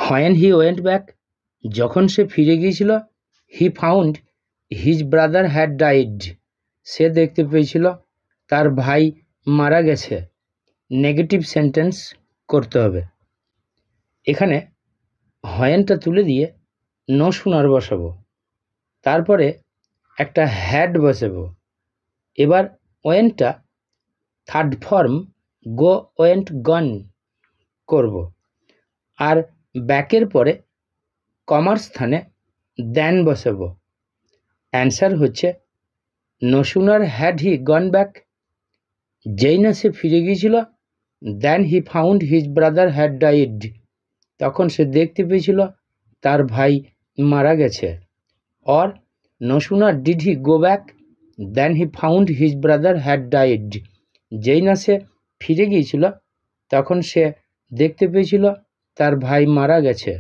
When he went back, যখন সে ফিরে গিয়েছিল, he found his brother had died, সে দেখতে পেয়েছিল তার ভাই মারা গেছে। নেগেটিভ সেন্টেন্স করতে হবে। এখানে হোয়েনটা তুলে দিয়ে নো শুনার বসাবো, তারপরে একটা হ্যাড বসাবো। এবার ওয়েন্টটা third form go went gone করব, আর ব্যাকের পরে কমার স্থানে দেন বসাবো। অ্যান্সার হচ্ছে no sooner had he gone back, যেই না সে ফিরে গিয়েছিল, then he found his brother had died, তখন সে দেখতে পেয়েছিল তার ভাই মারা গেছে। Or no sooner did he go back, then he found his brother had died, যেই না সে ফিরে গিয়েছিল, তখন সে দেখতে পেয়েছিল তার ভাই মারা গেছে।